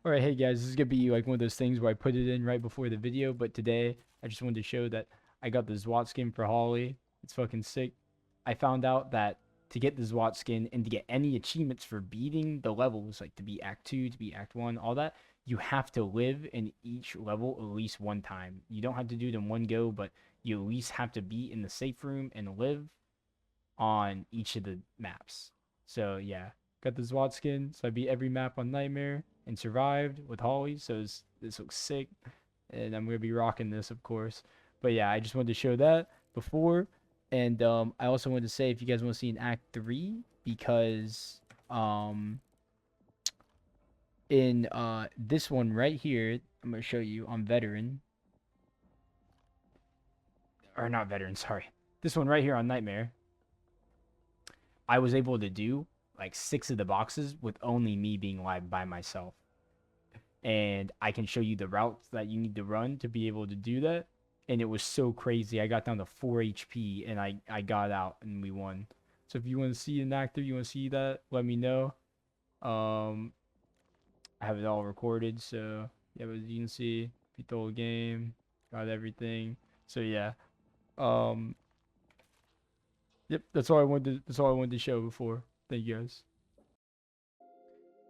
Alright, hey guys, this is gonna be like one of those things where I put it in right before the video, but today I just wanted to show that I got the Zwat skin for Holly. It's fucking sick. I found out that to get the Zwat skin and to get any achievements for beating the levels, like to be Act 2, to be Act 1, all that, you have to live in each level at least one time. You don't have to do it in one go, but you at least have to be in the safe room and live on each of the maps. So yeah, got the Zwat skin. So I beat every map on Nightmare and survived with Holly. So this looks sick, and I'm gonna be rocking this, of course. But yeah, I just wanted to show that before, and I also wanted to say if you guys want to see an Act 3, because in this one right here, I'm gonna show you on Veteran, or not Veteran, sorry. This one right here on Nightmare, I was able to do like 6 of the boxes with only me being live by myself. And I can show you the routes that you need to run to be able to do that. And it was so crazy. I got down to 4 HP and I got out and we won. So if you want to see an actor, you want to see that, let me know. Um, I have it all recorded. So yeah, as you can see, beat the whole game, got everything. So yeah, um, yep, that's all I wanted to show before. Thank you guys.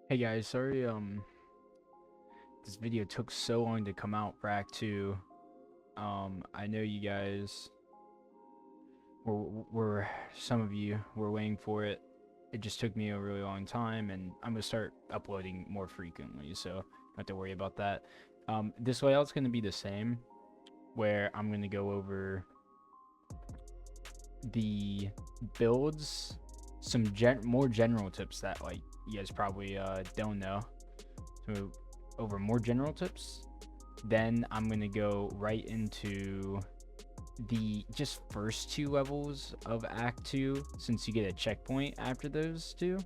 Hey guys, sorry this video took so long to come out for Act 2. I know you guys were some of you were waiting for it. It just took me a really long time, and I'm gonna start uploading more frequently, so don't have to worry about that. This layout's gonna be the same, where I'm gonna go over the builds, some more general tips that like you guys probably don't know. So over more general tips, then I'm gonna go right into the just first 2 levels of Act 2, since you get a checkpoint after those 2.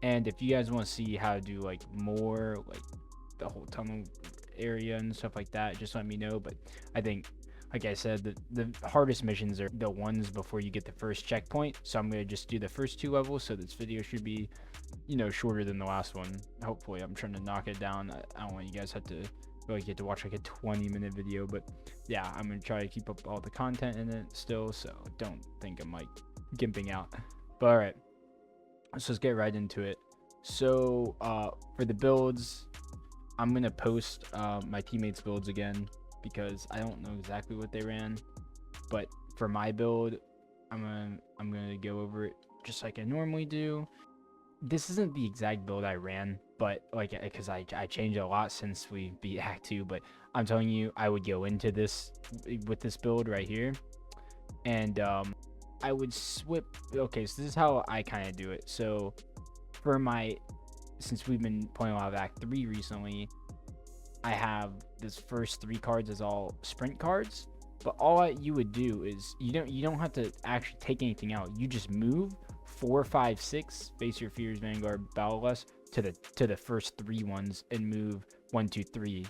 And if you guys want to see how to do like more like the whole tunnel area and stuff like that, just let me know. But I think, like I said, the hardest missions are the ones before you get the first checkpoint, so I'm gonna just do the first 2 levels. So this video should be, you know, shorter than the last one. Hopefully, I'm trying to knock it down. I don't want you guys have to really get to watch like a 20-minute video, but yeah, I'm gonna try to keep up all the content in it still, so don't think I'm like gimping out. But all right, so let's get right into it. So for the builds, I'm gonna post my teammates' builds again, because I don't know exactly what they ran, but for my build, I'm gonna go over it just like I normally do. This isn't the exact build I ran, but like, because I changed a lot since we beat Act 2, but I'm telling you, I would go into this with this build right here, and I would okay, so this is how I kind of do it. So for since we've been playing a lot of Act 3 recently, I have this first 3 cards as all sprint cards, but all you would do is you don't have to actually take anything out. You just move 4, 5, 6, face your fears, Vanguard, battle less, to the first 3 ones, and move 1, 2, 3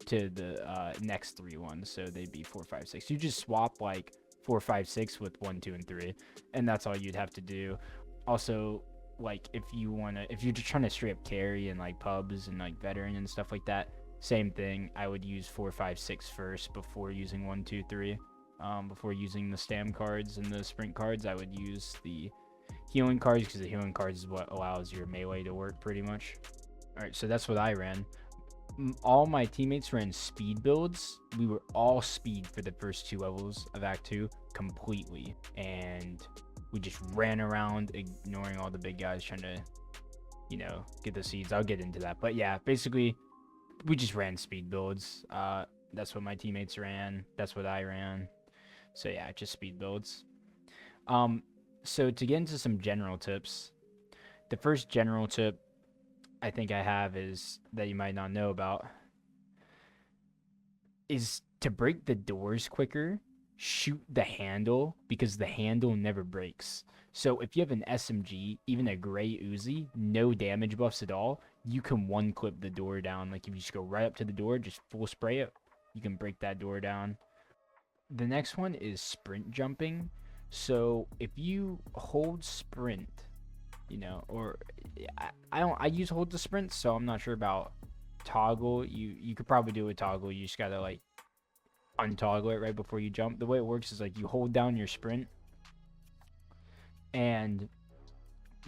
to the next 3 ones. So they'd be 4, 5, 6. You just swap like 4, 5, 6 with 1, 2, and 3, and that's all you'd have to do. Also, like if you're just trying to straight up carry in like pubs and like veteran and stuff like that, same thing. I would use 4, 5, 6 first before using 1, 2, 3. Before using the stam cards and the sprint cards, I would use the healing cards, because the healing cards is what allows your melee to work pretty much. All right, so that's what I ran. All my teammates ran speed builds. We were all speed for the first 2 levels of Act 2 completely, and we just ran around ignoring all the big guys trying to, you know, get the seeds. I'll get into that, but yeah, basically we just ran speed builds. That's what my teammates ran, that's what I ran. So yeah, just speed builds. So to get into some general tips, the first general tip I think I have is that you might not know about is to break the doors quicker. Shoot the handle, because the handle never breaks. So if you have an SMG, even a gray Uzi, no damage buffs at all, you can 1-clip the door down. Like if you just go right up to the door, just full spray it, you can break that door down. The next one is sprint jumping. So if you hold sprint, you know, or I use hold to sprint, so I'm not sure about toggle, you could probably do a toggle. You just gotta like untoggle it right before you jump. The way it works is like you hold down your sprint, and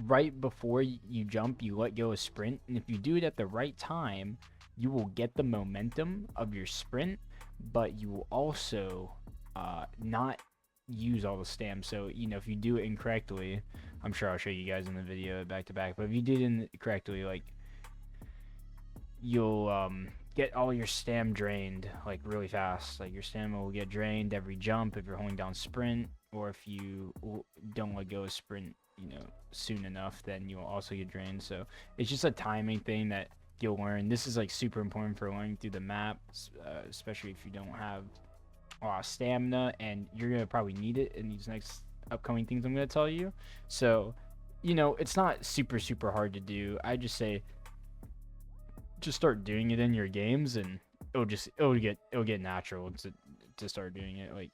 right before you jump, you let go of sprint. And if you do it at the right time, you will get the momentum of your sprint, but you will also not use all the stam. So, you know, if you do it incorrectly, I'm sure I'll show you guys in the video back to back, but if you did it incorrectly, like, you'll get all your stam drained like really fast. Like your stamina will get drained every jump if you're holding down sprint, or if you don't let go of sprint, you know, soon enough, then you'll also get drained. So it's just a timing thing that you'll learn. This is like super important for learning through the maps, especially if you don't have stamina, and you're gonna probably need it in these next upcoming things I'm gonna tell you. So, you know, it's not super hard to do. I just say just start doing it in your games, and it'll get natural to start doing it. Like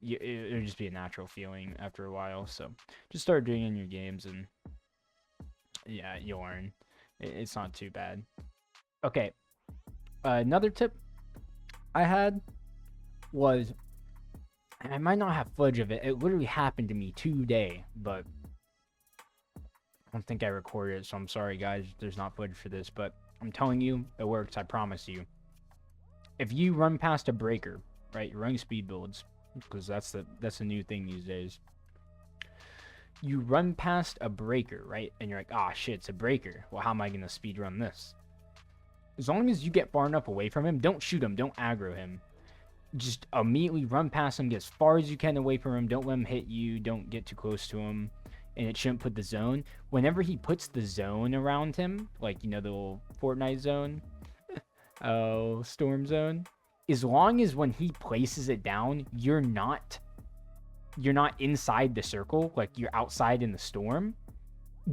it'll just be a natural feeling after a while. So just start doing it in your games, and yeah, you'll learn. It's not too bad. Okay, another tip I had was, and I might not have footage of it, it literally happened to me today, but I don't think I recorded it, so I'm sorry guys, there's not footage for this, but I'm telling you, it works, I promise you. If you run past a breaker, right, you're running speed builds, because that's the new thing these days. You run past a breaker, right, and you're like, ah, shit, it's a breaker. Well, how am I going to speed run this? As long as you get far enough away from him, don't shoot him, don't aggro him. Just immediately run past him, get as far as you can away from him, don't let him hit you, don't get too close to him. And it shouldn't put the zone. Whenever he puts the zone around him, like, you know, the little Fortnite zone, oh, storm zone, as long as when he places it down, you're not inside the circle, like you're outside in the storm,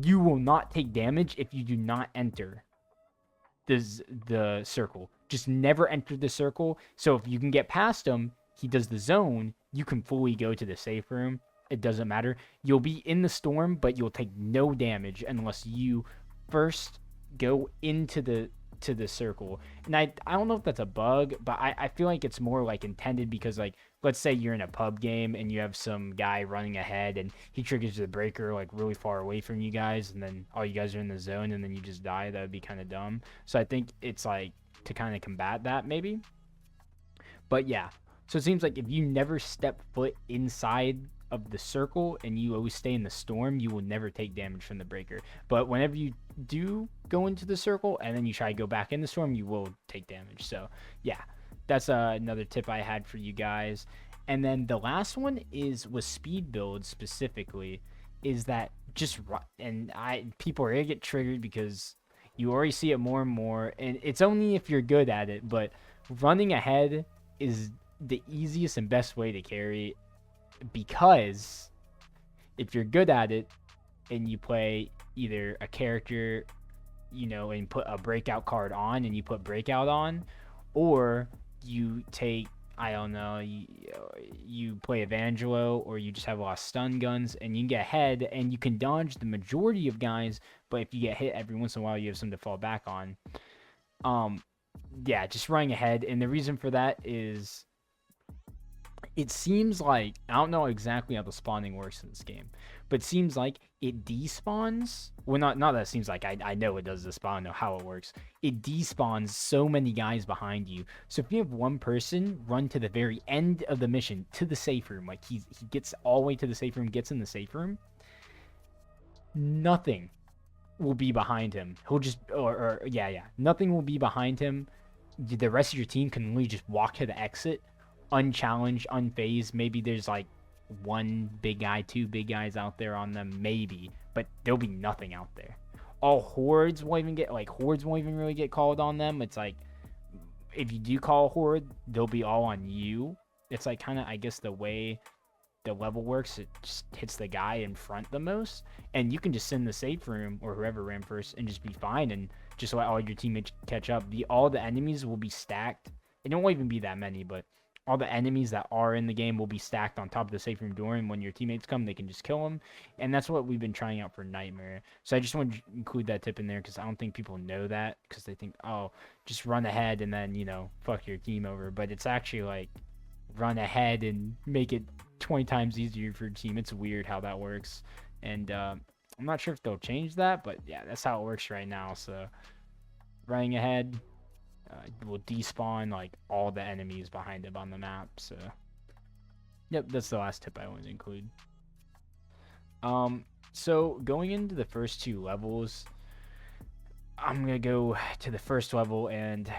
you will not take damage if you do not enter the circle. Just never enter the circle. So if you can get past him, he does the zone, you can fully go to the safe room. It doesn't matter. You'll be in the storm, but you'll take no damage unless you first go into the circle. And I don't know if that's a bug, but I feel like it's more like intended, because like, let's say you're in a pub game and you have some guy running ahead and he triggers the breaker like really far away from you guys, and then all you guys are in the zone and then you just die. That would be kind of dumb. So I think it's like to kind of combat that maybe. But yeah, so it seems like if you never step foot inside of the circle and you always stay in the storm, you will never take damage from the breaker. But whenever you do go into the circle and then you try to go back in the storm, you will take damage. So yeah, that's another tip I had for you guys. And then the last one is with speed builds specifically, is that just people are gonna get triggered because you already see it more and more, and it's only if you're good at it, but running ahead is the easiest and best way to carry, because if you're good at it and you play either a character, you know, and put a breakout card on and you put breakout on, or you take, I don't know, you play Evangelo, or you just have a lot of stun guns and you can get ahead and you can dodge the majority of guys, but if you get hit every once in a while, you have something to fall back on. Yeah, just running ahead. And the reason for that is, it seems like, I don't know exactly how the spawning works in this game, but it seems like it despawns. Well, not that it seems like, I know it does despawn, I know how it works. It despawns so many guys behind you. So if you have one person run to the very end of the mission, to the safe room, like he gets all the way to the safe room, gets in the safe room, nothing will be behind him. He'll just, yeah, nothing will be behind him. The rest of your team can literally just walk to the exit, unchallenged, unfazed. Maybe there's like one big guy, two big guys out there on them, maybe, but there'll be nothing out there. Hordes won't even really get called on them. It's like, if you do call a horde, they'll be all on you. It's like kind of, I guess, the way the level works, it just hits the guy in front the most, and you can just send the safe room or whoever ran first and just be fine and just let all your teammates catch up. All the enemies will be stacked. It won't even be that many, but all the enemies that are in the game will be stacked on top of the safe room door, and when your teammates come, they can just kill them. And that's what we've been trying out for Nightmare. So I just want to include that tip in there because I don't think people know that, because they think, oh, just run ahead and then, fuck your team over. But it's actually like run ahead and make it 20 times easier for your team. It's weird how that works. And I'm not sure if they'll change that, but yeah, that's how it works right now. So running ahead will despawn like all the enemies behind him on the map. So yep, that's the last tip I want to include. So going into the first 2 levels, I'm gonna go to the first level, and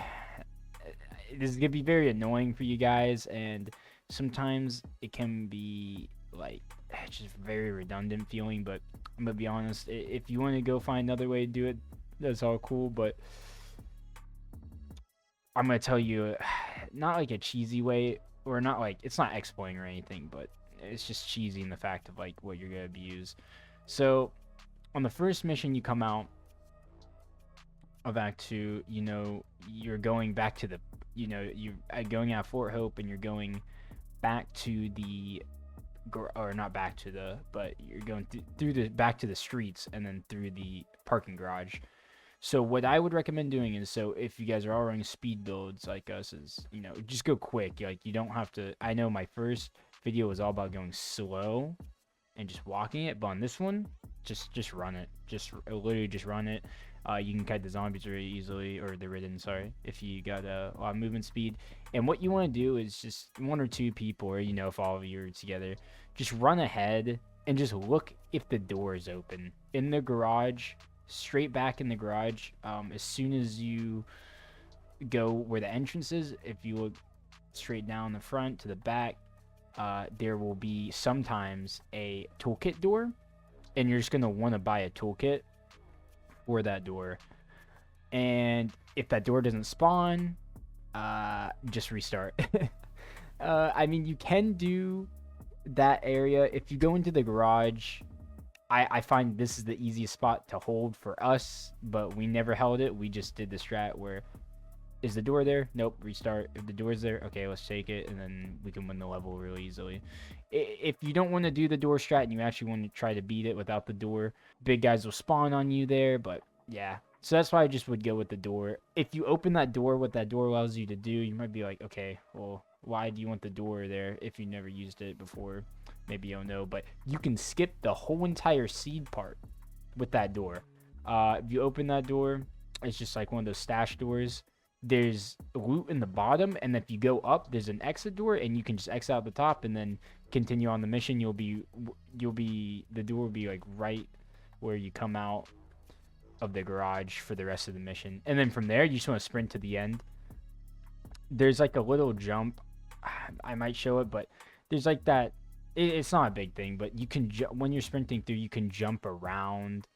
this is gonna be very annoying for you guys, and sometimes it can be like just very redundant feeling, but I'm gonna be honest, if you want to go find another way to do it, that's all cool. But I'm gonna tell you, not like a cheesy way, or not like, it's not exploiting or anything, but it's just cheesy in the fact of like what you're gonna abuse. So on the first mission, you come out of Act 2, you're going back to the, you're going out of Fort Hope, and you're going back to the, or not back to the, but you're going through the, back to the streets, and then through the parking garage. So what I would recommend doing is, so if you guys are all running speed builds like us, is, just go quick. Like, you don't have to, I know my first video was all about going slow and just walking it, but on this one, just run it. Just literally just run it. You can kite the zombies really easily, or the ridden, sorry, if you got a lot of movement speed. And what you want to do is just 1 or 2 people, or if all of you are together, just run ahead and just look if the door is open in the garage. Straight back in the garage, as soon as you go where the entrance is, if you look straight down the front to the back, there will be sometimes a toolkit door, and you're just going to want to buy a toolkit for that door. And if that door doesn't spawn, just restart. I mean, you can do that area if you go into the garage. I find this is the easiest spot to hold for us, but we never held it. We just did the strat where, is the door there? Nope, restart. If the door's there, okay, let's take it, and then we can win the level really easily. If you don't want to do the door strat and you actually want to try to beat it without the door, big guys will spawn on you there, but yeah. So that's why I just would go with the door. If you open that door, what that door allows you to do, you might be like, okay, well, why do you want the door there if you never used it before? Maybe you don't know, but you can skip the whole entire seed part with that door. If you open that door, it's just like one of those stash doors. There's loot in the bottom, and if you go up, there's an exit door, and you can just exit out the top and then continue on the mission. The door will be like right where you come out of the garage for the rest of the mission. And then from there, you just want to sprint to the end. There's like a little jump. I might show it, but there's like that. It's not a big thing, but you can when you're sprinting through, you can jump around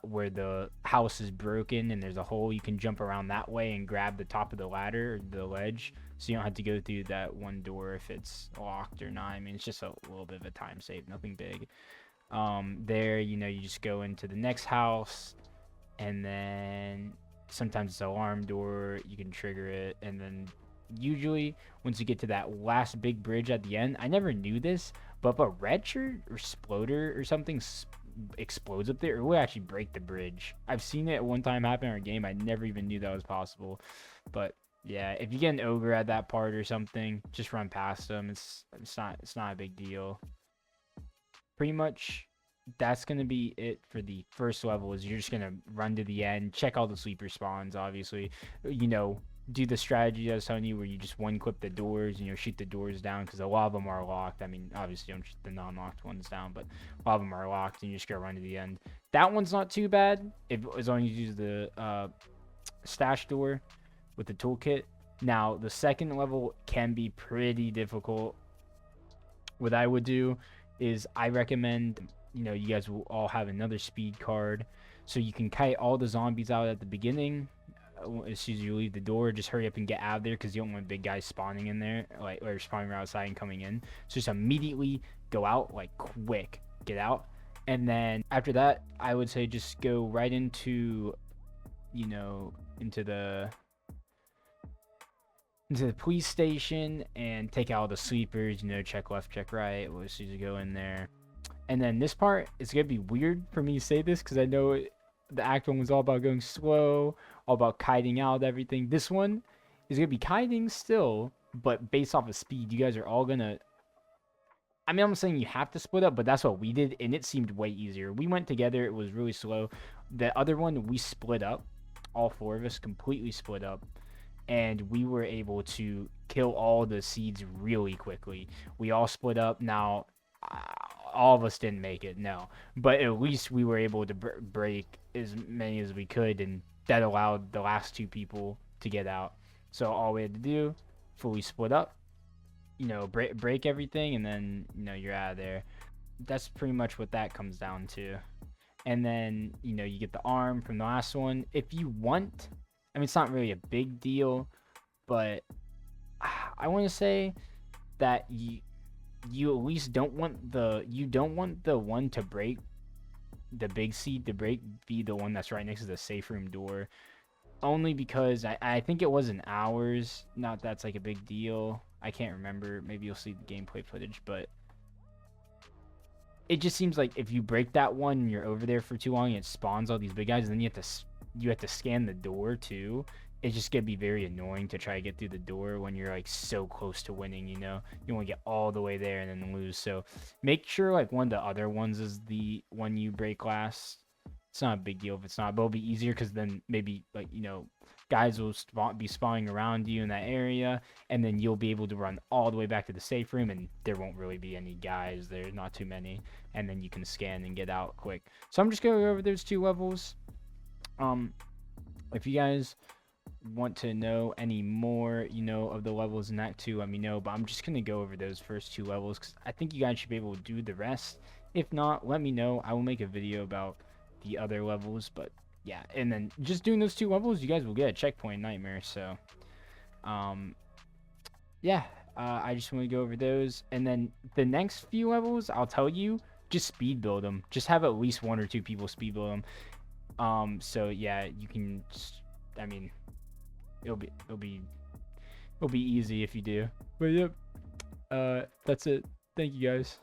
where the house is broken and there's a hole. You can jump around that way and grab the top of the ladder or the ledge, so you don't have to go through that one door if it's locked or not. I mean, it's just a little bit of a time save, nothing big. There, you just go into the next house, and then sometimes it's an alarm door. You can trigger it, and then usually once you get to that last big bridge at the end, I never knew this, but if a red shirt or exploder or something explodes up there, it will actually break the bridge. I've seen it one time happen in our game. I never even knew that was possible. But yeah, if you get an ogre at that part or something, just run past them. It's not a big deal. Pretty much that's gonna be it for the first level. Is you're just gonna run to the end, check all the sleeper spawns, obviously, do the strategy I was telling you where you just one clip the doors and shoot the doors down, because a lot of them are locked. I mean, obviously don't shoot the non-locked ones down, but a lot of them are locked, and you just gotta run to the end. That one's not too bad as long as you use the stash door with the toolkit. Now the second level can be pretty difficult. What I would do is I recommend, you guys will all have another speed card, so you can kite all the zombies out at the beginning. As soon as you leave the door, just hurry up and get out of there, because you don't want big guys spawning in there, like, or spawning outside and coming in. So just immediately go out, like, quick, get out. And then after that, I would say just go right into, into the into the police station and take out all the sleepers. Check left, check right. We'll just go in there. And then this part is gonna be weird for me to say this because I know the act one was all about going slow, all about kiting out everything. This one is gonna be kiting still, but based off of speed. You guys are all gonna. I mean, I'm not saying you have to split up, but that's what we did, and it seemed way easier. We went together; it was really slow. The other one, we split up. All four of us completely split up, and we were able to kill all the seeds really quickly. We all split up. Now, uh, all of us didn't make it, no, but at least we were able to break as many as we could, and that allowed the last two people to get out. So all we had to do, fully split up, break everything, and then you're out of there. That's pretty much what that comes down to. And then you get the arm from the last one if you want. I mean, it's not really a big deal, but I want to say that you at least don't want the one to break, the big seed to break, be the one that's right next to the safe room door. Only because I think it was in hours. Not that's like a big deal. I can't remember. Maybe you'll see the gameplay footage, but it just seems like if you break that one and you're over there for too long, it spawns all these big guys, and then you have to scan the door too. It's just gonna be very annoying to try to get through the door when you're like so close to winning. You want to get all the way there and then lose. So make sure like one of the other ones is the one you break last. It's not a big deal if it's not, but it'll be easier because then maybe like guys will be spawning around you in that area, and then you'll be able to run all the way back to the safe room, and there won't really be any guys there, not too many, and then you can scan and get out quick. So I'm just gonna go over those two levels. If you guys want to know any more, of the levels in Act 2, let me know. But I'm just gonna go over those first two levels because I think you guys should be able to do the rest. If not, let me know. I will make a video about the other levels, but yeah, and then just doing those two levels, you guys will get a checkpoint nightmare. So, yeah, I just want to go over those, and then the next few levels, I'll tell you, just speed build them. Just have at least one or two people speed build them. So yeah, you can. I mean, it'll be easy if you do. But yep, that's it. Thank you guys.